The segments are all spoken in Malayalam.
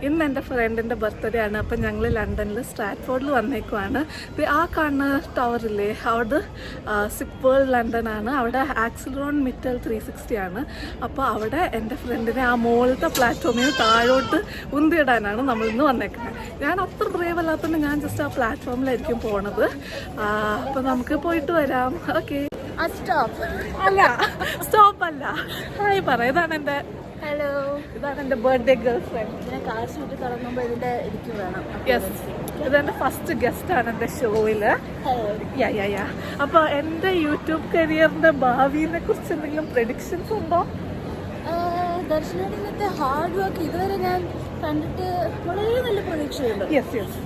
ഇന്ന് എൻ്റെ ഫ്രണ്ടിൻ്റെ ബർത്ത്ഡേ ആണ്. അപ്പം ഞങ്ങൾ ലണ്ടനിൽ സ്ട്രാറ്റ്ഫോർഡിൽ വന്നേക്കുവാണ്. ആ കാണുന്ന ടവറില്ലേ, അവിടെ സിപ്പ് ലണ്ടൻ ആണ്. അവിടെ ആക്സിലറോൺ മിറ്റൽ 360 ആണ്. അപ്പോൾ അവിടെ എൻ്റെ ഫ്രണ്ടിനെ ആ മുകളിലത്തെ പ്ലാറ്റ്ഫോമിൽ നിന്ന് താഴോട്ട് ഉന്തിയിടാനാണ് നമ്മളിന്ന് വന്നേക്കുന്നത്. ഞാൻ അത്ര ബ്രേവ് അല്ലാത്തതുകൊണ്ട് ഞാൻ ജസ്റ്റ് ആ പ്ലാറ്റ്ഫോമിലായിരിക്കും പോണത്. അപ്പോൾ നമുക്ക് പോയിട്ട് വരാം. ഓക്കെ, സ്റ്റോപ്പ് അല്ല, ഹായ് പറ. ഇതാണ് എൻ്റെ ഹലോ, ഇതാണ് എൻ്റെ ബർത്ത്ഡേ ഗേൾ ഫ്രണ്ട്. ഇതിനെ കാർ ഷൂട്ട് തുടങ്ങുമ്പോൾ ഇതിൻ്റെ എനിക്ക് വേണം. യെസ്, ഇതെൻ്റെ ഫസ്റ്റ് ഗസ്റ്റാണ് എൻ്റെ ഷോയിൽ. അപ്പോൾ എൻ്റെ യൂട്യൂബ് കരിയറിൻ്റെ ഭാവിയെ കുറിച്ച് എന്തെങ്കിലും പ്രഡിക്ഷൻസ് ഉണ്ടോ? ദർശനയുടെ ഇന്നത്തെ ഹാർഡ് വർക്ക് ഇതുവരെ ഞാൻ കണ്ടിട്ട് വളരെ നല്ല പ്രതീക്ഷയുണ്ട്. Yes yes,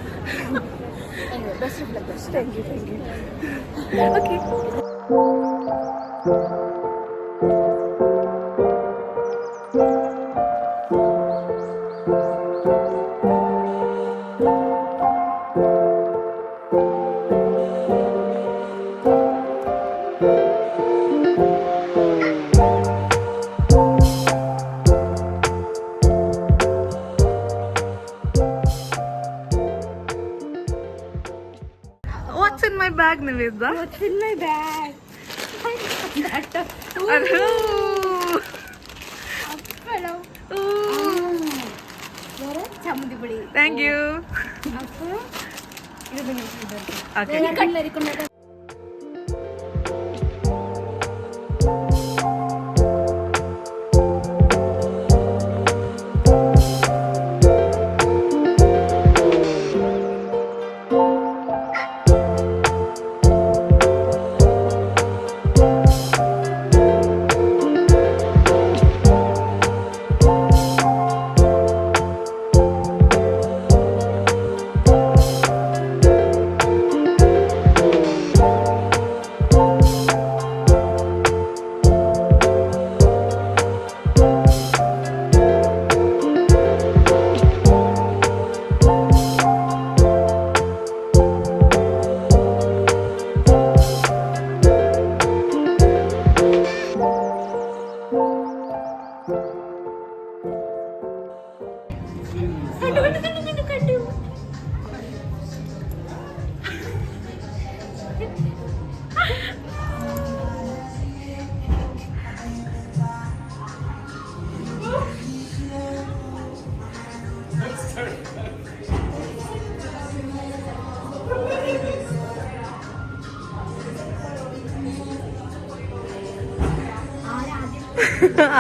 best of luck. Thank you thank you. Okay, what's in my bag, Nivedha? What's in my bag? Hello. ചമ്മന്തിപ്പൊടി. Thank you. അപ്പോൾ ഇത് Okay. കണ്ണിരിക്കുന്നത്.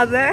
അതെ,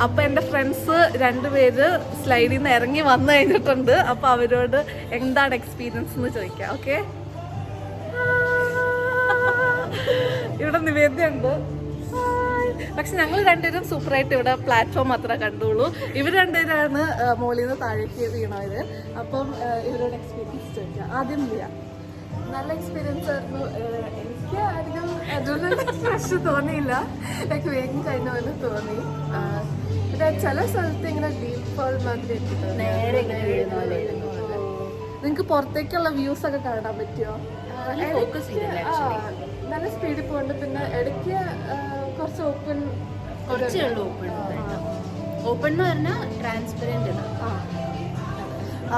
അപ്പൊ എൻ്റെ ഫ്രണ്ട്സ് രണ്ടുപേര് സ്ലൈഡിൽ നിന്ന് ഇറങ്ങി വന്നു കഴിഞ്ഞിട്ടുണ്ട്. അപ്പൊ അവരോട് എന്താണ് എക്സ്പീരിയൻസ് എന്ന് ചോദിക്കാം. ഓക്കെ, ഇവിടെ നിവേദ്യുണ്ട്. പക്ഷെ ഞങ്ങൾ രണ്ടുപേരും സൂപ്പറായിട്ട് ഇവിടെ പ്ലാറ്റ്ഫോം മാത്രമേ കണ്ടുള്ളൂ. ഇവർ രണ്ടുപേരാണ് മോളിൽ നിന്ന് താഴേക്ക് വീണത്. അപ്പം ഇവരോട് എക്സ്പീരിയൻസ് ചോദിക്കാം. ആദ്യം ചെയ്യാം. നല്ല എക്സ്പീരിയൻസ് ആയിരുന്നു. എനിക്ക് അധികം റഷ് തോന്നിയില്ല. ലൈക്ക് വേഗം കഴിഞ്ഞ പോലെ തോന്നി. പിന്നെ ചില സ്ഥലത്ത് ഇങ്ങനെ ഡീപ്പ് ഫോൾ മാതിരി നേരെ ഇങ്ങനെ വീഴുന്ന പോലെ. നിങ്ങൾക്ക് പുറത്തേക്കുള്ള വ്യൂസ് ഒക്കെ കാണാൻ പറ്റുമോ? നല്ല സ്പീഡിൽ പോകുന്നുണ്ട്. പിന്നെ ഇടയ്ക്ക് കുറച്ച് ഓപ്പൺ ഓപ്പൺ എന്ന് പറഞ്ഞാൽ ട്രാൻസ്പെറന്റ് ആണ്.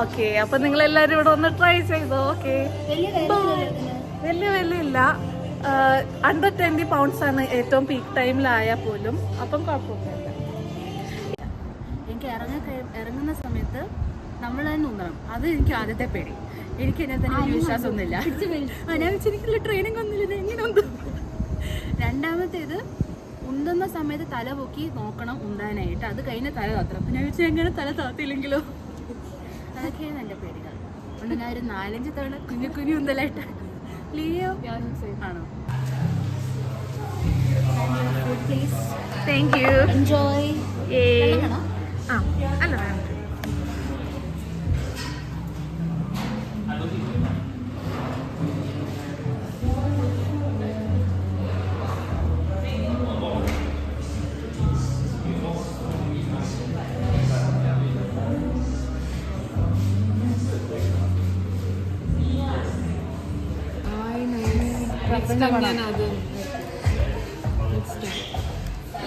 ഓക്കെ, അപ്പൊ നിങ്ങൾ എല്ലാരും ഇവിടെ ഒന്ന് ട്രൈ ചെയ്തോ. ഓക്കെ, വലിയ ഇല്ല. അണ്ടർ 20 pounds ആണ് ഏറ്റവും പീക്ക് ടൈമിലായാൽ പോലും. അപ്പം കുഴപ്പമൊന്നുമില്ല. എനിക്ക് ഇറങ്ങുന്ന സമയത്ത് നമ്മൾ തന്നെ ഉന്നണം. അത് എനിക്ക് ആദ്യത്തെ പേടി. എനിക്ക് എന്നെ തന്നെ ഒരു വിശ്വാസമൊന്നുമില്ല. ഞാൻ എനിക്കുള്ള ട്രെയിനിങ് ഒന്നുമില്ല, എങ്ങനെ ഉണ്ടും. രണ്ടാമത്തേത് ഉണ്ടുന്ന സമയത്ത് തല പൊക്കി നോക്കണം ഉണ്ടാനായിട്ട്. അത് കഴിഞ്ഞ തല താത്തണം. അപ്പം ഞാൻ വെച്ചാൽ എങ്ങനെ തല താത്തില്ലെങ്കിലോ. അതൊക്കെയാണ് എൻ്റെ പേടികൾ. അതുകൊണ്ട് ഞാൻ ഒരു 4-5 തവണ കുഞ്ഞു ഉന്തലായിട്ട്. ലിയോ ആണോ? Thank you. എൻജോയ്. ആ അല്ല വേണ്ട.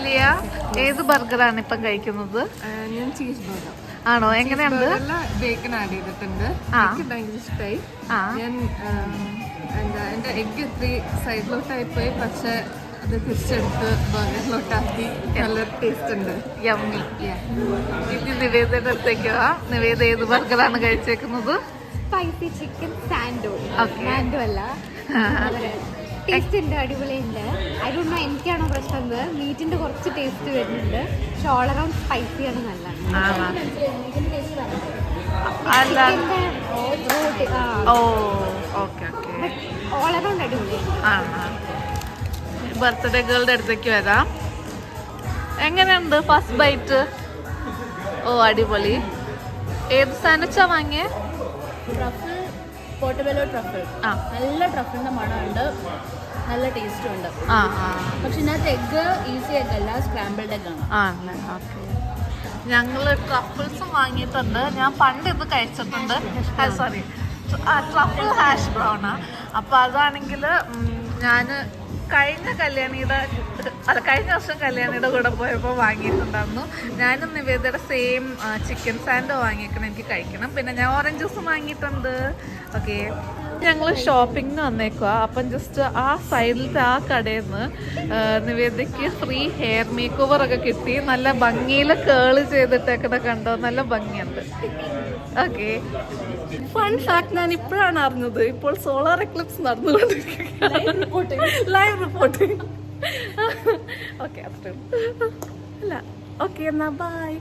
ലിയ, ഏത് ബർഗറാണ് ഇപ്പം കഴിക്കുന്നത്? ഞാൻ ചീസ് ബർഗർ ആണോ? എങ്ങനെയുണ്ട്? ബേക്കൺ ആഡ് ചെയ്തിട്ടുണ്ട്. എനിക്ക് ഭയങ്കര ഇഷ്ടമായി. ഞാൻ എന്താ എൻ്റെ എഗ് ഇത്തിരി സൈഡിലോട്ടായി പോയി, പക്ഷെ അത് തിരിച്ചെടുത്ത് ബർഗറിലോട്ടാക്കി. നല്ല ടേസ്റ്റ് ഉണ്ട്. യമ്മി. ഇനി നിവേദയുടെ അടുത്തേക്ക് വാ. നിവേദ ഏത് ബർഗറാണ് കഴിച്ചേക്കുന്നത്? Spicy chicken sando. Okay. Sando അല്ല, ടേസ്റ്റ് ഉണ്ട്, അടിപൊളിയുണ്ട്. ഐ ഡോണ്ട് നോ എനിക്കാണോ പ്രശ്നം, മീറ്റിന്റെ കുറച്ച് ടേസ്റ്റ് വരുന്നുണ്ട്. പക്ഷെ ഓൾ അറൗണ്ട് സ്പൈസിയാണ് നല്ലത്. ഓ ഓക്കെ ഓക്കെ. ഓൾ അറൗണ്ട് അടിപൊളിയാണ്. ബർത്ത്ഡേ ഗേളുടെ അടുത്തേക്ക് വരാം. എങ്ങനെയുണ്ട് ഫസ്റ്റ് ബൈറ്റ്? ഓ അടിപൊളി. ഏത് സാൻഡ്വിച്ചാ വാങ്ങിയേ? Truffle, പോർട്ടബെല്ലോ truffle. നല്ല ട്രഫിളിന്റെ മണമുണ്ട്, നല്ല ടേസ്റ്റും ഉണ്ട്. പക്ഷെ ഇതിനകത്ത് എഗ്ഗ് ഈസി എഗ് അല്ല, സ്ക്രാമ്പിൾഡ് എഗ് ആണ്. ഓക്കെ. ഞങ്ങള് ട്രഫിൾസും വാങ്ങിയിട്ടുണ്ട്. ഞാൻ പണ്ട് ഇത് കഴിച്ചിട്ടുണ്ട്. സോറി, ട്രഫിൾ ഹാഷ് ബ്രൗണാ. അപ്പൊ അതാണെങ്കിൽ ഞാൻ കഴിഞ്ഞ വർഷം കല്യാണിയുടെ കൂടെ പോയപ്പോൾ വാങ്ങിയിട്ടുണ്ടായിരുന്നു. ഞാനും നിവേദയുടെ സെയിം ചിക്കൻ സാൻഡോ വാങ്ങിക്കണം, എനിക്ക് കഴിക്കണം. പിന്നെ ഞാൻ ഓറഞ്ച് ജ്യൂസും വാങ്ങിയിട്ടുണ്ട്. ഓക്കെ, ഞങ്ങൾ ഷോപ്പിങ്ങിന് വന്നേക്കുക. അപ്പം ജസ്റ്റ് ആ സൈഡിലത്തെ ആ കടയിൽ നിന്ന് നിവേദയ്ക്ക് ഫ്രീ ഹെയർ മേക്ക് ഓവർ ഒക്കെ കിട്ടി. നല്ല ഭംഗിയിൽ കേള് ചെയ്തിട്ടേക്കണ കണ്ടോ, നല്ല ഭംഗിയുണ്ട്. ഓക്കെ, ഫൺ ഫാക്ട് ഞാൻ ഇപ്പോഴാണ് അറിഞ്ഞത്. ഇപ്പോൾ സോളാർ എക്ലിപ്സ് നടന്നുകൊണ്ടിരിക്കുകയാണ്. Live reporting. ഓക്കെ, അത്രയും അല്ല. ഓക്കെ, എന്നാ ബൈ.